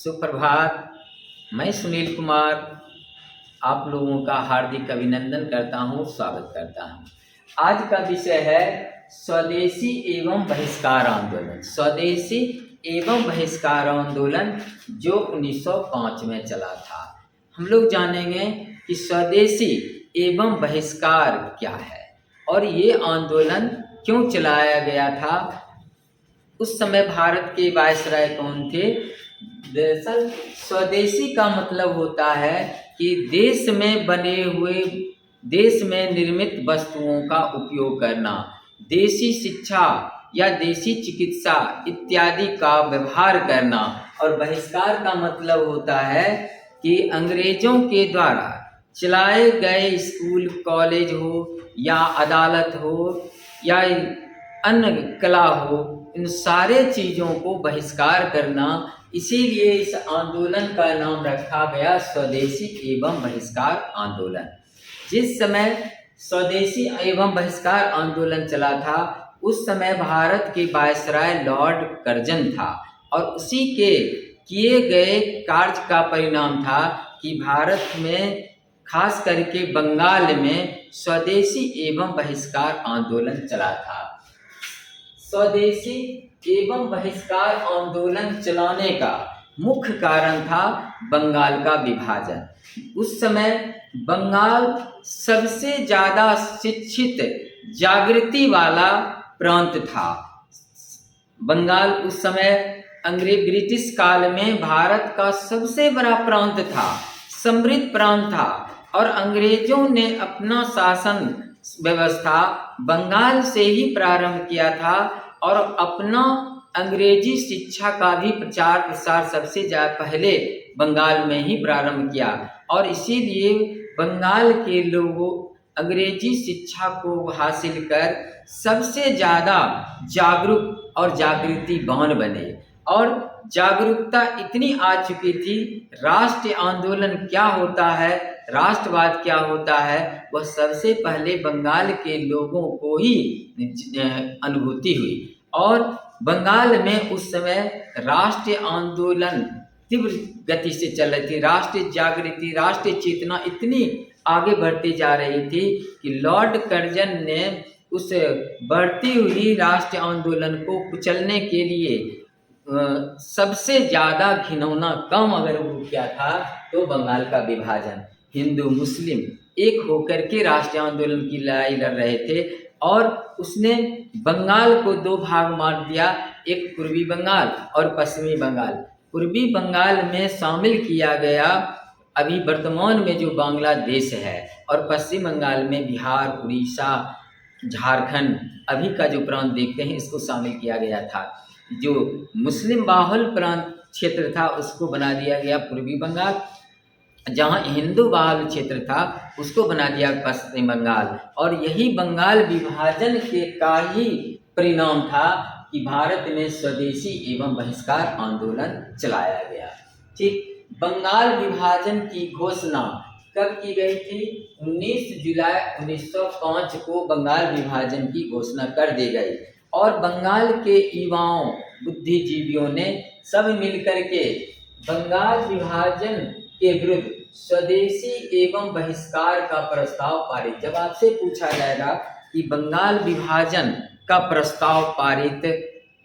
सुप्रभात। मैं सुनील कुमार आप लोगों का हार्दिक अभिनंदन करता हूँ, स्वागत करता हूँ। आज का विषय है स्वदेशी एवं बहिष्कार आंदोलन। स्वदेशी एवं बहिष्कार आंदोलन जो 1905 में चला था। हम लोग जानेंगे कि स्वदेशी एवं बहिष्कार क्या है और ये आंदोलन क्यों चलाया गया था। उस समय भारत के वायसराय कौन थे? दरअसल स्वदेशी का मतलब होता है कि देश में बने हुए, देश में निर्मित वस्तुओं का उपयोग करना, देशी शिक्षा या देशी चिकित्सा इत्यादि का व्यवहार करना। और बहिष्कार का मतलब होता है कि अंग्रेजों के द्वारा चलाए गए स्कूल कॉलेज हो या अदालत हो या अन्य कला हो, इन सारे चीज़ों को बहिष्कार करना। इसीलिए इस आंदोलन का नाम रखा गया स्वदेशी एवं बहिष्कार आंदोलन। जिस समय स्वदेशी एवं बहिष्कार आंदोलन चला था उस समय भारत के वायसराय लॉर्ड कर्जन था और उसी के किए गए कार्य का परिणाम था कि भारत में खास करके बंगाल में स्वदेशी एवं बहिष्कार आंदोलन चला था। स्वदेशी एवं बहिष्कार आंदोलन चलाने का मुख्य कारण था बंगाल का विभाजन। उस समय बंगाल सबसे ज़्यादा शिक्षित जागृति वाला प्रांत था। बंगाल उस समय ब्रिटिश काल में भारत का सबसे बड़ा प्रांत था, समृद्ध प्रांत था और अंग्रेजों ने अपना शासन व्यवस्था बंगाल से ही प्रारंभ किया था और अपना अंग्रेजी शिक्षा का भी प्रचार प्रसार सबसे पहले बंगाल में ही प्रारंभ किया और इसीलिए बंगाल के लोगों अंग्रेजी शिक्षा को हासिल कर सबसे ज़्यादा जागरूक और जागृतिवान बने। और जागरूकता इतनी आ चुकी थी, राष्ट्रीय आंदोलन क्या होता है, राष्ट्रवाद क्या होता है, वह सबसे पहले बंगाल के लोगों को ही अनुभूति हुई। और बंगाल में उस समय राष्ट्रीय आंदोलन तीव्र गति से चल रही थी। राष्ट्रीय जागृति, राष्ट्रीय चेतना इतनी आगे बढ़ती जा रही थी कि लॉर्ड कर्जन ने उस बढ़ती हुई राष्ट्रीय आंदोलन को कुचलने के लिए सबसे ज़्यादा घिनौना काम अगर वो क्या था तो बंगाल का विभाजन। हिंदू मुस्लिम एक होकर के राष्ट्रीय आंदोलन की लड़ाई लड़ रहे थे और उसने बंगाल को दो भाग मार दिया, एक पूर्वी बंगाल और पश्चिमी बंगाल। पूर्वी बंगाल में शामिल किया गया अभी वर्तमान में जो बांग्लादेश है और पश्चिम बंगाल में बिहार, उड़ीसा, झारखंड अभी का जो प्रांत देखते हैं इसको शामिल किया गया था। जो मुस्लिम बाहुल प्रांत क्षेत्र था उसको बना दिया गया पूर्वी बंगाल, जहाँ हिंदू बाहुल क्षेत्र था उसको बना दिया पश्चिम बंगाल। और यही बंगाल विभाजन के का ही परिणाम था कि भारत में स्वदेशी एवं बहिष्कार आंदोलन चलाया गया। ठीक, बंगाल विभाजन की घोषणा कब की गई थी? 19 जुलाई 1905 को बंगाल विभाजन की घोषणा कर दी गई और बंगाल के युवाओं, बुद्धिजीवियों ने सब मिलकर के बंगाल विभाजन के विरुद्ध स्वदेशी एवं बहिष्कार का प्रस्ताव पारित। जब आपसे पूछा जाएगा कि बंगाल विभाजन का प्रस्ताव पारित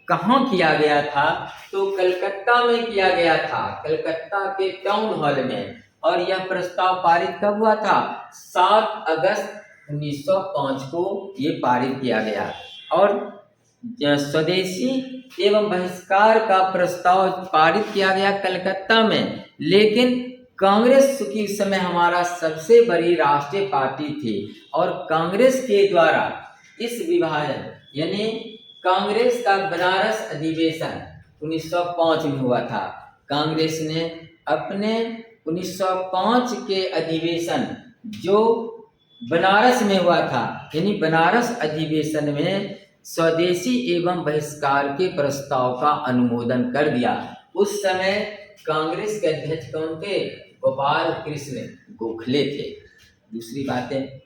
कहाँ किया गया था तो कलकत्ता में किया गया था, कलकत्ता के टाउन हॉल में। और यह प्रस्ताव पारित कब हुआ था? 7 अगस्त 1905 को ये पारित किया गया। और स्वदेशी एवं बहिष्कार का प्रस्ताव पारित किया गया कलकत्ता में, लेकिन कांग्रेस की उस समय हमारा सबसे बड़ी राष्ट्रीय पार्टी थी और कांग्रेस के द्वारा इस विभाजन यानी कांग्रेस का बनारस अधिवेशन 1905 में हुआ था। कांग्रेस ने अपने 1905 के अधिवेशन जो बनारस में हुआ था यानी बनारस अधिवेशन में स्वदेशी एवं बहिष्कार के प्रस्ताव का अनुमोदन कर दिया। उस समय कांग्रेस के अध्यक्ष कौन थे? गोपाल कृष्ण गोखले थे। दूसरी बात है,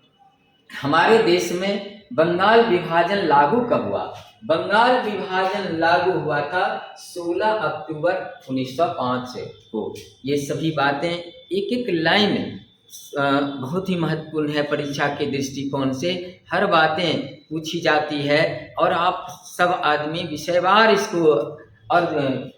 हमारे देश में बंगाल विभाजन लागू कब हुआ? बंगाल विभाजन लागू हुआ था 16 अक्टूबर 1905 को। ये सभी बातें एक एक लाइन बहुत ही महत्वपूर्ण है परीक्षा के दृष्टिकोण से। हर बातें पूछी जाती है और आप सब आदमी विषयवार इसको और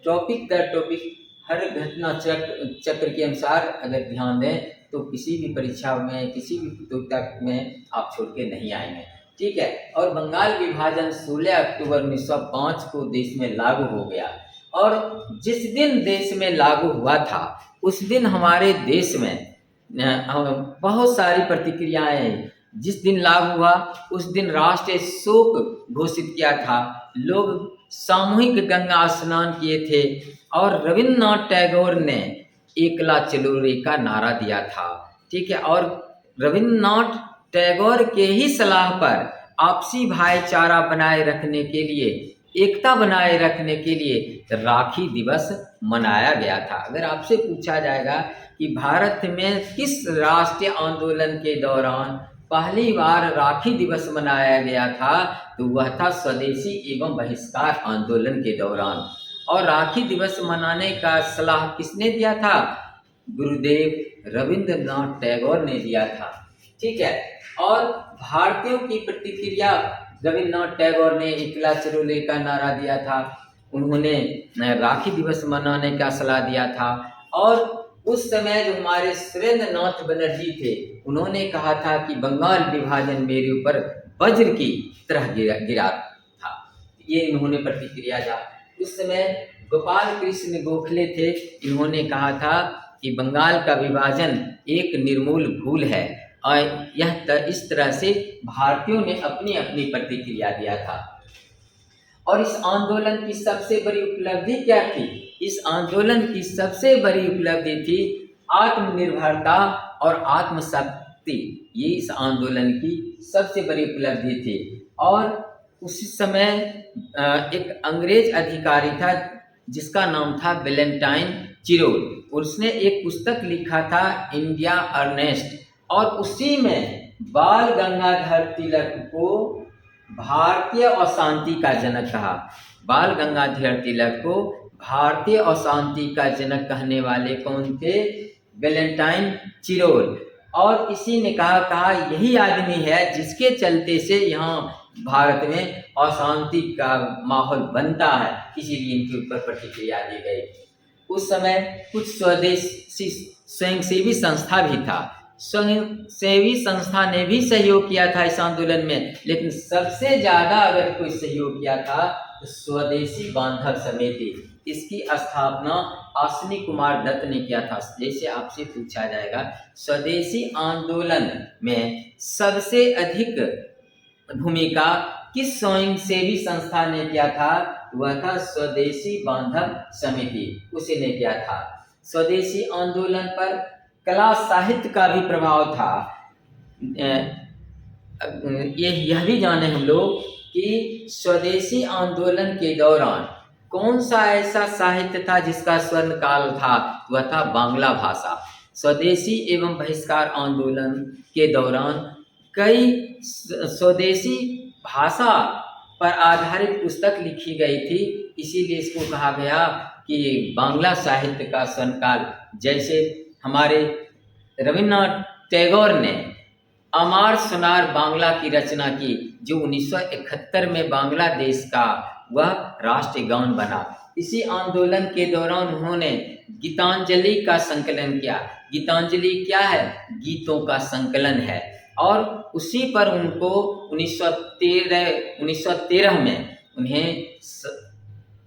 टॉपिक दर टॉपिक हर घटना चक्र के अनुसार अगर ध्यान दें तो किसी भी परीक्षा में, किसी भी प्रतियोगिता में आप छोड़ के नहीं आएंगे। ठीक है। और बंगाल विभाजन 16 अक्टूबर 1905 को देश में लागू हो गया और जिस दिन देश में लागू हुआ था उस दिन हमारे देश में बहुत सारी प्रतिक्रियाएं, जिस दिन लागू हुआ उस दिन राष्ट्रीय शोक घोषित किया था, लोग सामूहिक गंगा स्नान किए थे और रविन्द्रनाथ टैगोर ने एकला चलो रे का नारा दिया था। ठीक है। और रविन्द्रनाथ टैगोर के ही सलाह पर आपसी भाईचारा बनाए रखने के लिए, एकता बनाए रखने के लिए राखी दिवस मनाया गया था। अगर आपसे पूछा जाएगा कि भारत में किस राष्ट्रीय आंदोलन के दौरान पहली बार राखी दिवस मनाया गया था तो वह था स्वदेशी एवं बहिष्कार आंदोलन के दौरान। और राखी दिवस मनाने का सलाह किसने दिया था? गुरुदेव रविंद्रनाथ टैगोर ने दिया था। ठीक है। और भारतीयों की प्रतिक्रिया, रविन्द्रनाथ टैगोर ने एकला चलो रे का नारा दिया था, उन्होंने राखी दिवस मनाने का सलाह दिया था। और उस समय जो हमारे सुरेंद्र नाथ बनर्जी थे उन्होंने कहा था कि बंगाल विभाजन मेरे ऊपर वज्र की तरह गिरा था, ये इन्होंने प्रतिक्रिया दी। उस समय गोपाल कृष्ण गोखले थे, इन्होंने कहा था कि बंगाल का विभाजन एक निर्मूल भूल है और यह इस तरह से भारतीयों ने अपनी अपनी प्रतिक्रिया दिया था। और इस आंदोलन की सबसे बड़ी उपलब्धि क्या थी? इस आंदोलन की सबसे बड़ी उपलब्धि थी आत्मनिर्भरता और आत्मशक्ति। ये इस आंदोलन की सबसे बड़ी उपलब्धि थी। और उसी समय एक अंग्रेज अधिकारी था जिसका नाम था वैलेंटाइन चिरोल, उसने एक पुस्तक लिखा था इंडिया अर्नेस्ट, और उसी में बाल गंगाधर तिलक को भारतीय अशांति का जनक कहा। बाल गंगाधर तिलक को भारतीय अशांति का जनक कहने वाले कौन थे? Valentine Chirol. और इसी ने कहा यही आदमी है जिसके चलते से यहाँ भारत में अशांति का माहौल बनता है, इसीलिए इनके ऊपर प्रतिक्रिया दी गई। उस समय कुछ स्वदेशी स्वयंसेवी संस्था भी था, स्वयंसेवी संस्था ने भी सहयोग किया था इस आंदोलन में, लेकिन सबसे ज़्यादा अगर कोई सहयोग किया था तो स्वदेशी बांधव समिति, इसकी स्थापना अश्विनी कुमार दत्त ने किया था। जैसे आपसे पूछा जाएगा स्वदेशी आंदोलन में सबसे अधिक भूमिका किस स्वयंसेवी संस्था ने किया था? वह था स्वदेशी बांधव समिति, उसी ने किया था। स्वदेशी आंदोलन पर कला साहित्य का भी प्रभाव था। यह भी जाने हम लोग कि स्वदेशी आंदोलन के दौरान कौन सा ऐसा साहित्य था जिसका स्वर्ण काल था? वह था बांग्ला भाषा। स्वदेशी एवं बहिष्कार आंदोलन के दौरान कई स्वदेशी भाषा पर आधारित पुस्तक लिखी गई थी, इसीलिए इसको कहा गया कि बांग्ला साहित्य का स्वर्ण काल। जैसे हमारे रविन्द्रनाथ टैगोर ने अमार सोनार बांग्ला की रचना की, जो 1971 में बांग्लादेश का वह राष्ट्रीय गान बना। इसी आंदोलन के दौरान उन्होंने गीतांजलि का संकलन किया। गीतांजलि क्या है? गीतों का संकलन है। और उसी पर उनको 1913 में उन्हें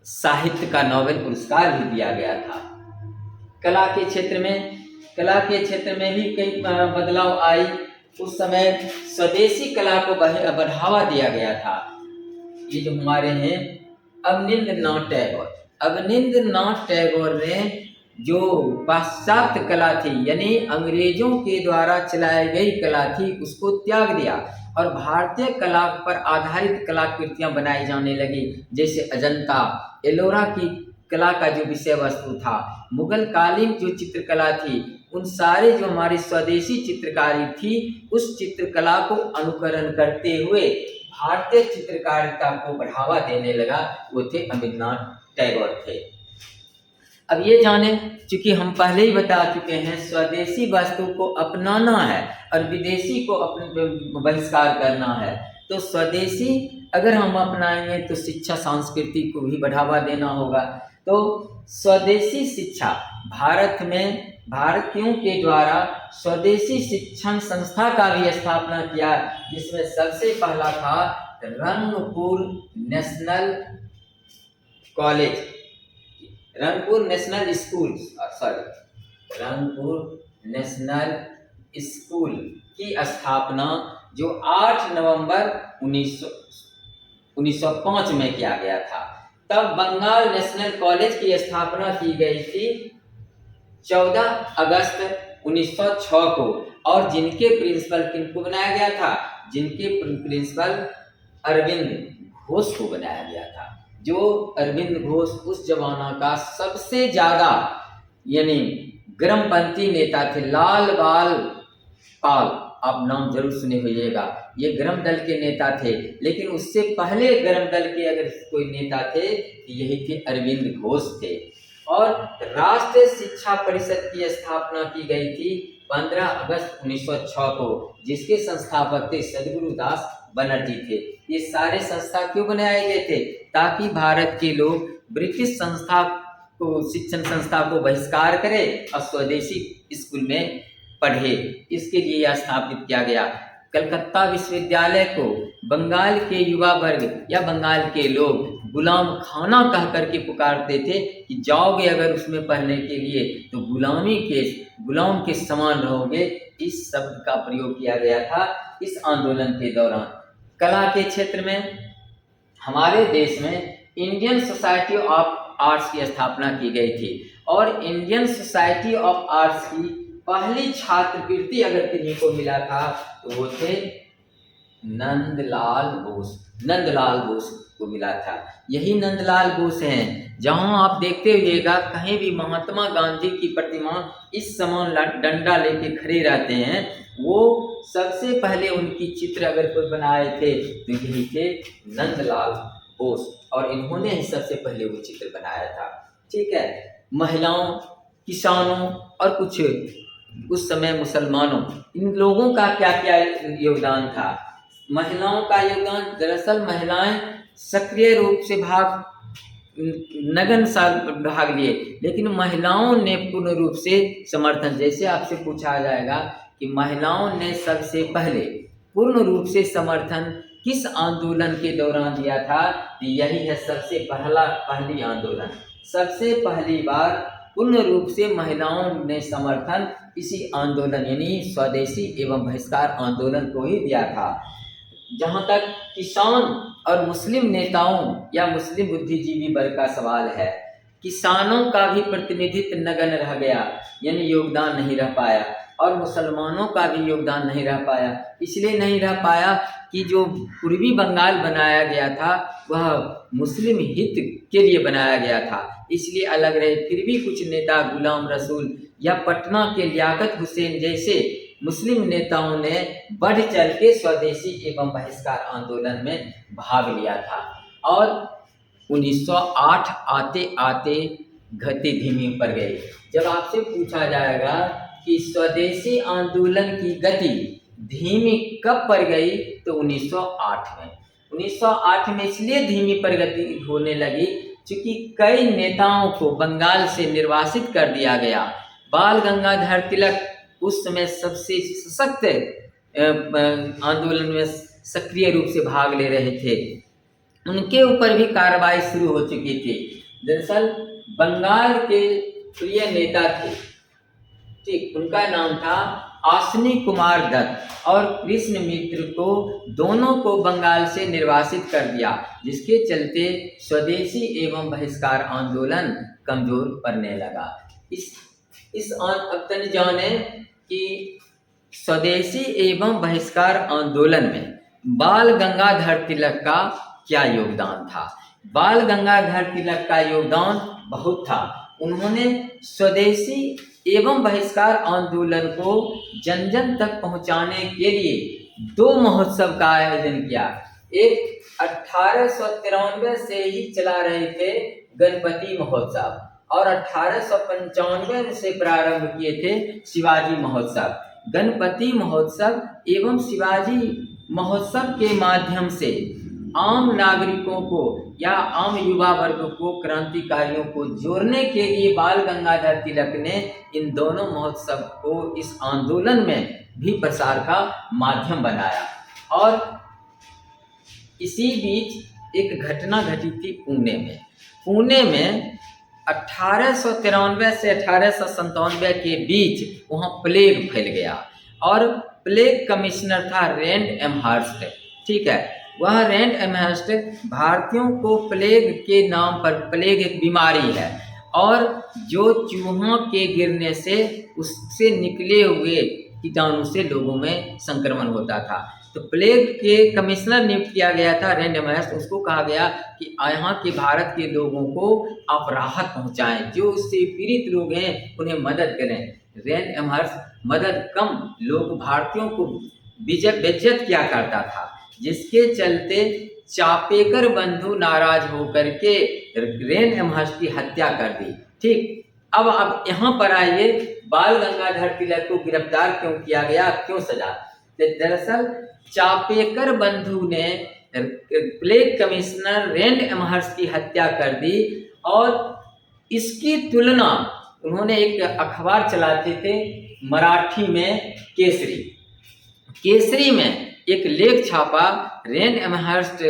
साहित्य का नोबेल पुरस्कार भी दिया गया था। कला के क्षेत्र में भी कई बदलाव आई। उस समय स्वदेशी कला को बढ़ावा दिया गया था। ये जो हमारे हैं अवनींद्रनाथ टैगोर ने जो पाश्चात्य कला थी, यानी अंग्रेजों के द्वारा चलाई गई कला थी, उसको त्याग दिया और भारतीय कला पर आधारित कलाकृतियां बनाई जाने लगी। जैसे अजंता एलोरा की कला का जो विषय वस्तु था, मुगल कालीन जो चित्रकला थी, उन सारे जो हमारी स्वदेशी चित्रकारी थी, उस चित्रकला को अनुकरण करते हुए भारतीय चित्रकारिता को बढ़ावा देने लगा वो थे अमितनाथ टैगोर थे। अब ये जाने, चूंकि हम पहले ही बता चुके हैं स्वदेशी वस्तु को अपनाना है और विदेशी को अपने बहिष्कार करना है। तो स्वदेशी अगर हम अपनाएंगे तो शिक्षा संस्कृति को भी बढ़ावा देना होगा। तो स्वदेशी शिक्षा भारत में भारतीयों के द्वारा स्वदेशी शिक्षण संस्था का भी स्थापना किया, जिसमें सबसे पहला था Rangpur national college, Rangpur national school, Rangpur national school की स्थापना जो 8 नवंबर 1905 में किया गया था। तब बंगाल नेशनल कॉलेज की स्थापना की गई थी 14 अगस्त 1906 को, और जिनके प्रिंसिपल किनको बनाया गया था, जिनके प्रिंसिपल अरविंद घोष को बनाया गया था। जो अरविंद घोष उस जमाना का सबसे ज्यादा यानी गर्मपंथी नेता थे। लाल बाल पाल, आप नाम जरूर सुने होइएगा, ये गर्म दल के नेता थे। लेकिन उससे पहले गर्म दल के अगर कोई नेता थे यही थे अरविंद घोष थे। और राष्ट्रीय शिक्षा परिषद की स्थापना की गई थी 15 अगस्त 1906 को, जिसके संस्थापक थे सदगुरुदास बनर्जी थे। ये सारे संस्था क्यों बनाए गए थे? ताकि भारत के लोग ब्रिटिश संस्था को, शिक्षण संस्था को बहिष्कार करें और स्वदेशी स्कूल में पढ़े। इसके लिए यह स्थापित किया गया। कलकत्ता विश्वविद्यालय को बंगाल के युवा वर्ग या बंगाल के लोग गुलाम खाना कह करके पुकारते थे कि जाओगे अगर उसमें पढ़ने के लिए तो गुलाम के समान रहोगे। इस शब्द का प्रयोग किया गया था इस आंदोलन के दौरान। कला के क्षेत्र में हमारे देश में इंडियन सोसाइटी ऑफ आर्ट्स की स्थापना की गई थी, और इंडियन सोसाइटी ऑफ आर्ट्स की पहली छात्रवृत्ति अगर किन्हीं को मिला था तो वो थे नंदलाल बोस को मिला था। यही नंदलाल बोस हैं, जहां आप देखते हुएगा कहीं भी महात्मा गांधी की प्रतिमा इस समान डंडा लेके खड़े रहते हैं, वो सबसे पहले उनकी चित्र अगर कोई बनाए थे तो यही थे नंदलाल बोस, और इन्होंने ही सबसे पहले वो चित्र बनाया था। ठीक है, महिलाओं, किसानों और कुछ उस समय मुसलमानों, इन लोगों का क्या क्या योगदान था? महिलाओं का योगदान, दरअसल महिलाएं सक्रिय रूप से नगन भाग लिए, लेकिन महिलाओं ने पूर्ण रूप से समर्थन, जैसे आपसे पूछा जाएगा कि महिलाओं ने सबसे पहले पूर्ण रूप से समर्थन किस आंदोलन के दौरान दिया था? यही है सबसे पहली आंदोलन। सबसे पहली बार पूर्ण रूप से महिलाओं ने समर्थन इसी आंदोलन यानी स्वदेशी एवं बहिष्कार आंदोलन को ही दिया था। जहाँ तक किसान और मुस्लिम नेताओं या मुस्लिम बुद्धिजीवी वर्ग का सवाल है, किसानों का भी प्रतिनिधित्व नगण्य रह गया, यानी योगदान नहीं रह पाया, और मुसलमानों का भी योगदान नहीं रह पाया। इसलिए नहीं रह पाया कि जो पूर्वी बंगाल बनाया गया था वह मुस्लिम हित के लिए बनाया गया था, इसलिए अलग रहे। फिर भी कुछ नेता, गुलाम रसूल या पटना के लियाकत हुसैन जैसे मुस्लिम नेताओं ने बढ़ चढ़ के स्वदेशी एवं बहिष्कार आंदोलन में भाग लिया था। और 1908 आते आते गति धीमी पड़ गई। जब आपसे पूछा जाएगा कि स्वदेशी आंदोलन की गति धीमी कब पड़ गई, तो 1908 में। 1908 में इसलिए धीमी प्रगति होने लगी क्योंकि कई नेताओं को बंगाल से निर्वासित कर दिया गया। बाल गंगाधर तिलक उस समय सबसे सशक्त आंदोलन में सक्रिय रूप से भाग ले रहे थे, उनके ऊपर भी कार्रवाई शुरू हो चुकी थी। दरअसल बंगाल के प्रिय नेता थे, ठीक, उनका नाम था अश्विनी कुमार दत्त, और कृष्ण मित्र को दोनों को बंगाल से निर्वासित कर दिया, जिसके चलते स्वदेशी एवं बहिष्कार आंदोलन कमजोर पड़ने लगा। अब तक जाने कि स्वदेशी एवं बहिष्कार आंदोलन में बाल गंगाधर तिलक का क्या योगदान था। बाल गंगाधर तिलक का योगदान बहुत था। उन्होंने स्वदेशी एवं बहिष्कार आंदोलन को जन जन तक पहुंचाने के लिए 2 महोत्सव का आयोजन किया। एक 1893 से ही चला रहे थे गणपति महोत्सव, और 1895 से प्रारंभ किए थे शिवाजी महोत्सव। गणपति महोत्सव एवं शिवाजी महोत्सव के माध्यम से आम नागरिकों को या आम युवा वर्ग को, क्रांतिकारियों को जोड़ने के लिए बाल गंगाधर तिलक ने इन दोनों महोत्सव को इस आंदोलन में भी प्रसार का माध्यम बनाया। और इसी बीच एक घटना घटी थी पुणे में। पुणे में 1893 से 1897 के बीच वहाँ प्लेग फैल गया, और प्लेग कमिश्नर था रैंड एमहर्स्ट। ठीक है, वह रैंड एमहर्स्ट भारतीयों को प्लेग के नाम पर, प्लेग एक बीमारी है और जो चूहों के गिरने से उससे निकले हुए कीटाणु से लोगों में संक्रमण होता था। तो प्लेग के कमिश्नर नियुक्त किया गया था रैंड एमहर्स्ट। उसको कहा गया कि यहाँ के भारत के लोगों को आप राहत पहुँचाएं, जो उससे पीड़ित लोग हैं उन्हें मदद करें। रैंड एमहर्स्ट मदद कम, लोग भारतीयों को बेइज्जत किया करता था, जिसके चलते चापेकर बंधु नाराज होकर के रैंड एमहर्स्ट की हत्या कर दी। ठीक, अब यहाँ पर आइए, बाल गंगाधर तिलक को गिरफ्तार क्यों किया गया, क्यों सजा? दरअसल चापेकर बंधु ने प्लेग कमिश्नर रैंड एमहर्स्ट की हत्या कर दी, और इसकी तुलना उन्होंने एक अखबार चलाते थे मराठी में, केसरी में एक लेख छापा, रैंड एमहर्स्ट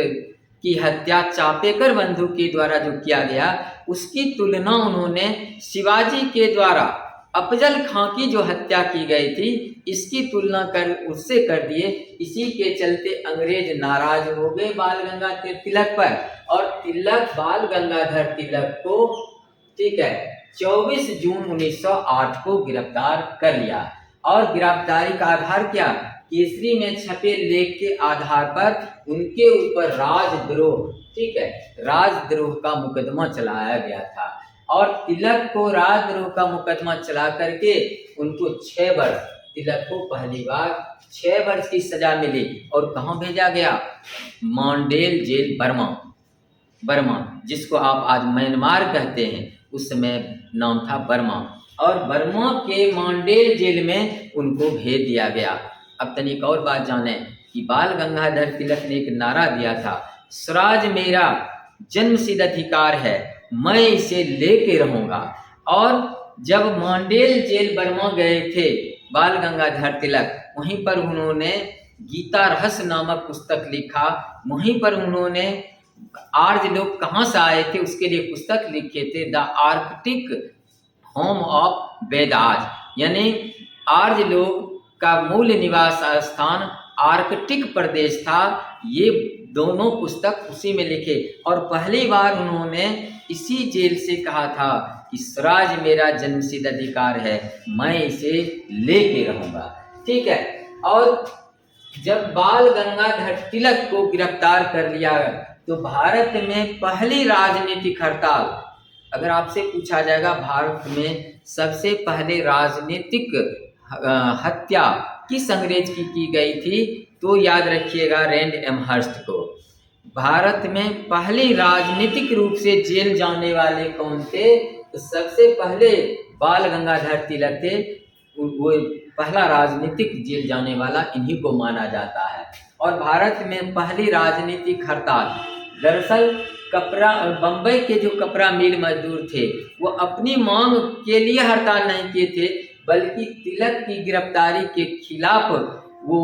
की हत्या चापेकर बंधु के द्वारा जो किया गया, उसकी तुलना उन्होंने शिवाजी के द्वारा अफजल खां की जो हत्या की गई थी, इसकी तुलना कर उससे कर दिए। इसी के चलते अंग्रेज नाराज हो गए बाल गंगाधर तिलक पर, और बाल गंगाधर तिलक को, ठीक है, 24 जून 1908 को गिरफ्तार कर लिया। और गिरफ्तारी का आधार क्या? केसरी में छपे लेख के आधार पर उनके ऊपर राजद्रोह, ठीक है, राजद्रोह का मुकदमा चलाया गया था, और तिलक को राजद्रोह का मुकदमा चला करके उनको 6 वर्ष, तिलक को पहली बार 6 वर्ष की सजा मिली। और कहाँ भेजा गया? मांडेल जेल, बर्मा, जिसको आप आज म्यांमार कहते हैं, उस समय नाम था बर्मा, और बर्मा के मांडेल जेल में उनको भेज दिया गया। अब तनिक और बात जाने कि बाल गंगाधर तिलक ने एक नारा दिया था, स्वराज मेरा जन्मसिद्ध अधिकार है, मैं इसे लेके रहूँगा। और जब मांडेल जेल बर्मा गए थे बाल गंगाधर तिलक, वहीं पर उन्होंने गीता रहस्य नामक पुस्तक लिखा। वहीं पर उन्होंने आर्य लोग कहाँ से आए थे उसके लिए पुस्तक लिखे थे, the Arctic home of Vedas, यानी आर्य लोग का मूल निवास स्थान आर्कटिक प्रदेश था। ये दोनों पुस्तक उसी में लिखे, और पहली बार उन्होंने इसी जेल से कहा था कि स्वराज मेरा जन्मसिद्ध अधिकार है, मैं इसे लेके रहूँगा। ठीक है, और जब बाल गंगाधर तिलक को गिरफ्तार कर लिया तो भारत में पहली राजनीतिक हड़ताल, अगर आपसे पूछा जाएगा भारत में सबसे पहले राजनीतिक हत्या किस अंग्रेज की गई थी, तो याद रखिएगा रैंड एमहर्स्ट को। भारत में पहली राजनीतिक रूप से जेल जाने वाले कौन थे? तो सबसे पहले बाल गंगाधर तिलक थे। वो पहला राजनीतिक जेल जाने वाला इन्हीं को माना जाता है। और भारत में पहली राजनीतिक हड़ताल, दरअसल कपड़ा, बम्बई के जो कपड़ा मिल मजदूर थे वो अपनी मांग के लिए हड़ताल नहीं किए थे, बल्कि तिलक की गिरफ्तारी के खिलाफ वो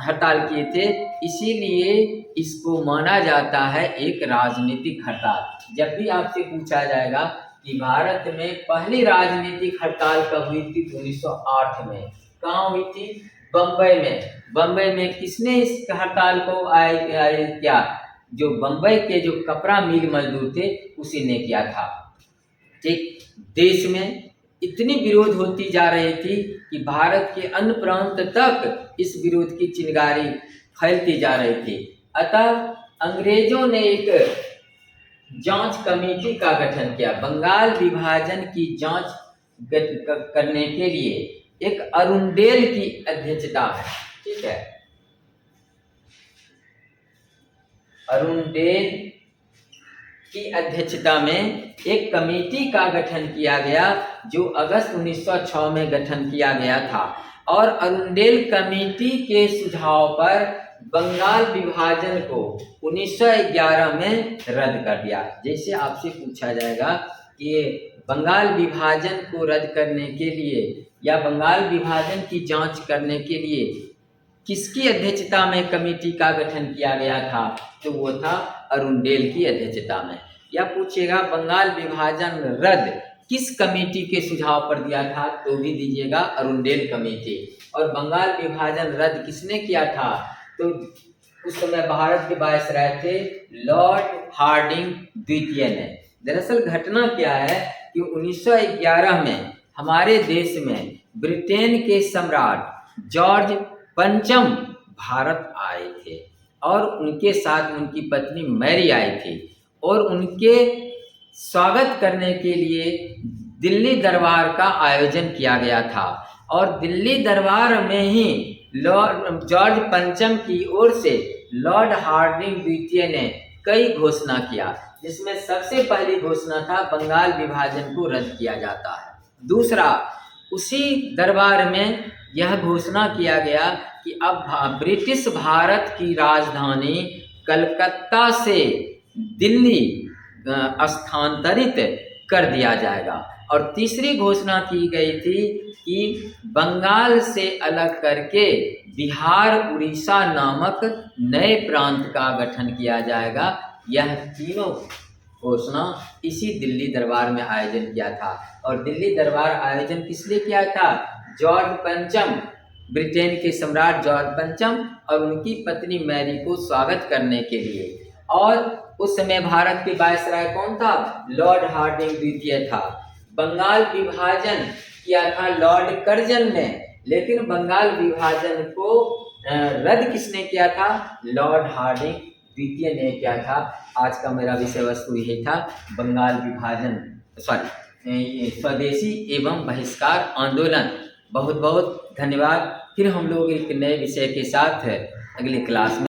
हड़ताल किए थे। इसीलिए इसको माना जाता है एक राजनीतिक हड़ताल। जब भी आपसे पूछा जाएगा कि भारत में पहली राजनीतिक हड़ताल कब हुई थी, 1908 में। कहाँ हुई थी? बम्बई में। बम्बई में किसने इस हड़ताल को आयोजित किया? जो बम्बई के जो कपड़ा मिल मजदूर थे उसी ने किया था। ठीक, देश में इतनी विरोध होती जा रही थी कि भारत के अन्य प्रांत तक इस विरोध की चिंगारी फैलती जा रही थी। अतः अंग्रेजों ने एक जांच कमेटी का गठन किया, बंगाल विभाजन की जांच करने के लिए। एक अरुंडेल की अध्यक्षता है। ठीक है, अरुणडेल की अध्यक्षता में एक कमेटी का गठन किया गया, जो अगस्त 1906 में गठन किया गया था। और अरुणडेल कमेटी के सुझाव पर बंगाल विभाजन को 1911 में रद्द कर दिया। जैसे आपसे पूछा जाएगा कि बंगाल विभाजन को रद्द करने के लिए या बंगाल विभाजन की जांच करने के लिए किसकी अध्यक्षता में कमेटी का गठन किया गया था, तो वो था अरुणडेल की अध्यक्षता में। या पूछेगा बंगाल विभाजन रद्द किस कमेटी के सुझाव पर दिया था, तो भी दीजिएगा अरुणडेल कमेटी। और बंगाल विभाजन रद्द किसने किया था, तो उस समय भारत के वायसराय थे लॉर्ड हार्डिंग द्वितीय ने। दरअसल घटना क्या है कि 1911 में हमारे देश में ब्रिटेन के सम्राट जॉर्ज पंचम भारत आए थे और उनके साथ उनकी पत्नी मैरी आई थी। और उनके स्वागत करने के लिए दिल्ली दरबार का आयोजन किया गया था। और दिल्ली दरबार में ही लॉर्ड जॉर्ज पंचम की ओर से लॉर्ड हार्डिंग द्वितीय ने कई घोषणा किया, जिसमें सबसे पहली घोषणा था बंगाल विभाजन को रद्द किया जाता है। दूसरा, उसी दरबार में यह घोषणा किया गया कि अब ब्रिटिश भारत की राजधानी कलकत्ता से दिल्ली स्थानांतरित कर दिया जाएगा। और तीसरी घोषणा की गई थी कि बंगाल से अलग करके बिहार उड़ीसा नामक नए प्रांत का गठन किया जाएगा। यह तीनों घोषणा इसी दिल्ली दरबार में आयोजन किया था। और दिल्ली दरबार आयोजन किस लिए किया था, जॉर्ज पंचम, ब्रिटेन के सम्राट जॉर्ज पंचम और उनकी पत्नी मैरी को स्वागत करने के लिए। और उस समय भारत के वायसराय कौन था, लॉर्ड हार्डिंग द्वितीय था। बंगाल विभाजन किया था लॉर्ड कर्जन ने, लेकिन बंगाल विभाजन को रद्द किसने किया था, लॉर्ड हार्डिंग द्वितीय ने किया था। आज का मेरा विषय वस्तु यही था, बंगाल विभाजन स्वदेशी एवं बहिष्कार आंदोलन। बहुत बहुत धन्यवाद। फिर हम लोग एक नए विषय के साथ अगली क्लास में